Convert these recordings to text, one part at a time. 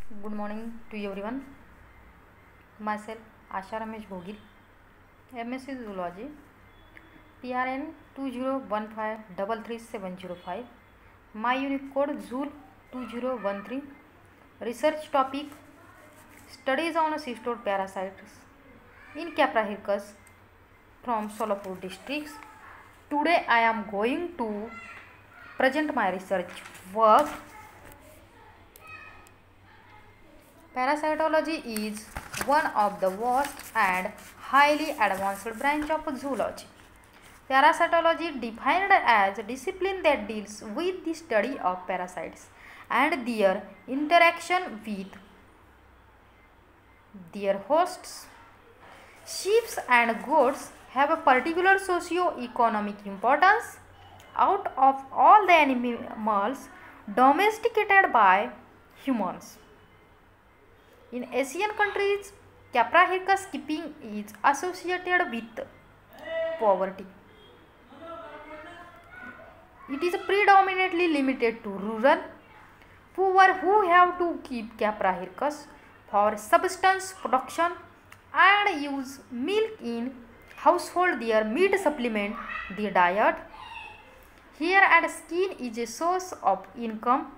Good morning to everyone. Myself Asha Ramesh Bhogil, MSc Zoology, PRN 2015333705. My unique code ZOOL 2013. Research topic: Studies on cystode parasites in Caprahyrcus from Solapur districts. Today I am going to present my research work. Parasitology is one of the vast and highly advanced branch of zoology. Parasitology, defined as a discipline that deals with the study of parasites and their interaction with their hosts. Sheep and goats have a particular socio-economic importance. Out of all the animals domesticated by humans, in Asian countries, Caprahyrcus keeping is associated with poverty. It is predominantly limited to rural poor who have to keep Caprahyrcus for subsistence production and use milk in household. Their meat supplement the diet. Hair and skin is a source of income.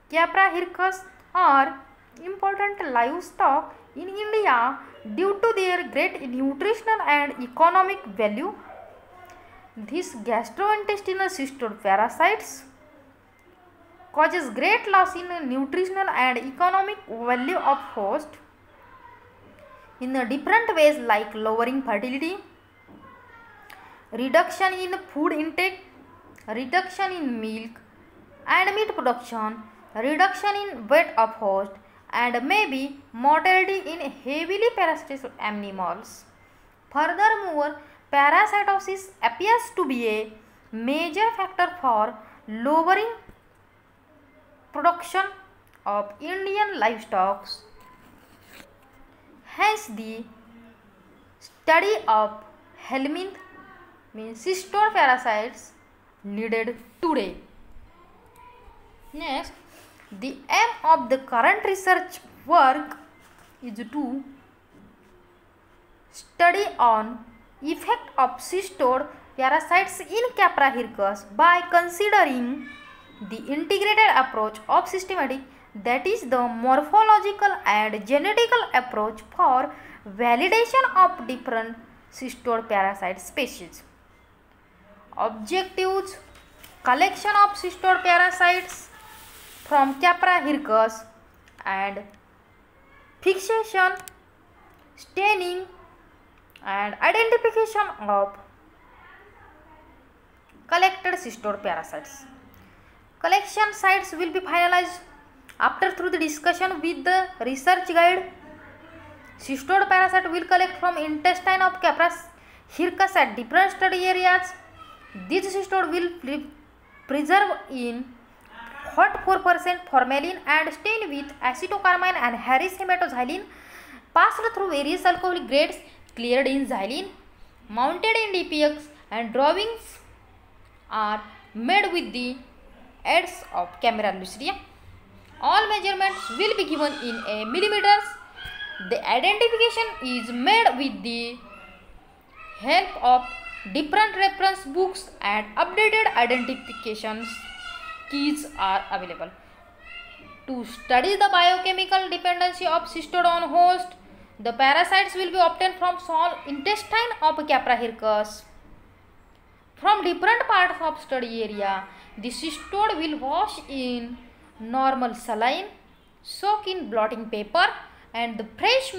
Caprahyrcus are important livestock in India due to their great nutritional and economic value. These gastrointestinal cystode parasites causes great loss in nutritional and economic value of host in different ways, like lowering fertility, reduction in food intake, reduction in milk and meat production, reduction in weight of host, and maybe mortality in heavily parasitic animals. Furthermore, parasitosis appears to be a major factor for lowering production of Indian livestock. Hence, the study of helminth means cystode parasites needed today. Next, the aim of the current research work is to study on effect of cystode parasites in Caprahyrcus by considering the integrated approach of systematic, that is the morphological and genetical approach for validation of different cystode parasite species. Objectives: collection of cystode parasites from Caprahyrcus and fixation, staining and identification of collected cystode parasites. Collection sites will be finalized after through the discussion with the research guide. Cystode parasite will collect from intestine of Caprahyrcus at different study areas. These cystode will preserve in hot 4% formalin and stained with acetocarmine and Harris hematoxylin, passed through various alcoholic grades, cleared in xylene, mounted in DPX, and drawings are made with the aids of camera lucidea. All measurements will be given in a millimeters. The identification is made with the help of different reference books and updated identifications keys are available. To study the biochemical dependency of cystode on host, the parasites will be obtained from small intestine of Caprahyrcus. From different parts of study area, the cystode will wash in normal saline, soak in blotting paper, and the fresh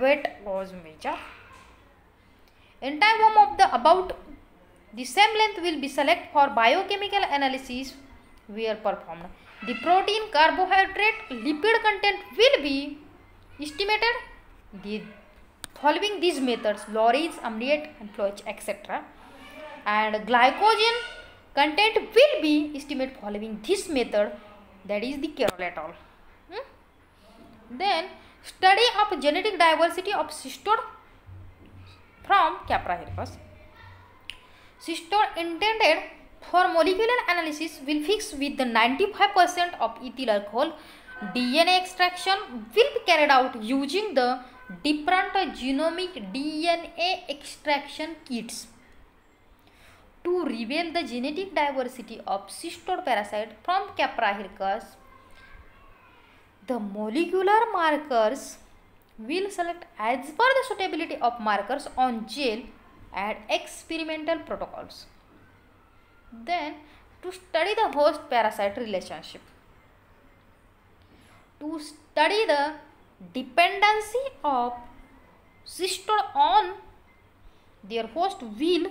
wet was measured. Entire of the about the same length will be selected for biochemical analysis were performed. The protein, carbohydrate, lipid content will be estimated following these methods: Lorentz, Amriat, and Floch, etc. And glycogen content will be estimated following this method, that is the Carroll et al. Then study of genetic diversity of cystode from Caprahyrcus. Cystode intended for molecular analysis will fix with the 95% of ethyl alcohol DNA extraction will be carried out using the different genomic DNA extraction kits to reveal the genetic diversity of cystod parasite from Capra hircus. The molecular markers will select as per the suitability of markers on gel and experimental protocols. Then, to study the host parasite relationship, to study the dependency of cystod on their host, will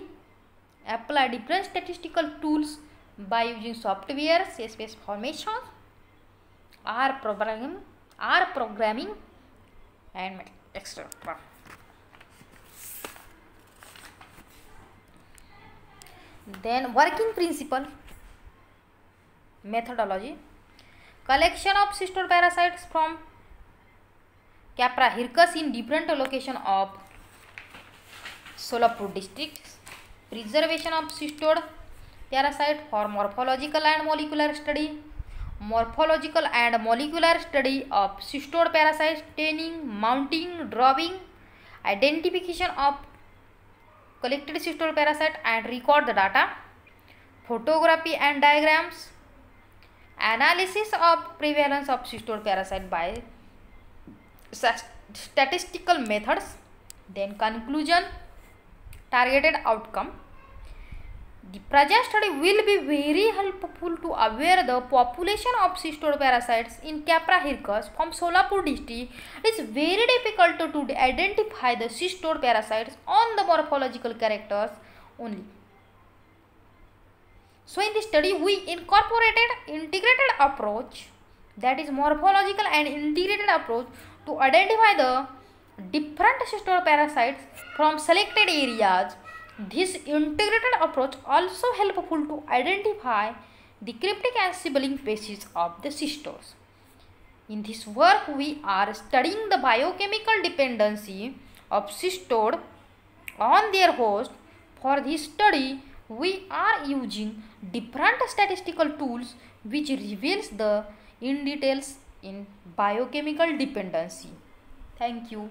apply different statistical tools by using software, space formation, R programming and etc. Then working principle, methodology. Collection of cystod parasites from Capra hircus in different locations of Solapur district. Preservation of cystod parasite for morphological and molecular study. Morphological and molecular study of cystod parasites, staining, mounting, drawing, identification of collected cystod parasite and record the data. Photography and diagrams. Analysis of prevalence of cystod parasite by statistical methods. Then conclusion, targeted outcome. The present study will be very helpful to aware the population of cystod parasites in Capra hircus from Solapur district. It is very difficult to identify the cystod parasites on the morphological characters only. So in this study we incorporated integrated approach, that is morphological and integrated approach, to identify the different cystod parasites from selected areas. This integrated approach also helpful to identify the cryptic and sibling species of the cystodes. In this work, we are studying the biochemical dependency of cystode on their host. For this study, we are using different statistical tools which reveals the in details in biochemical dependency. Thank you.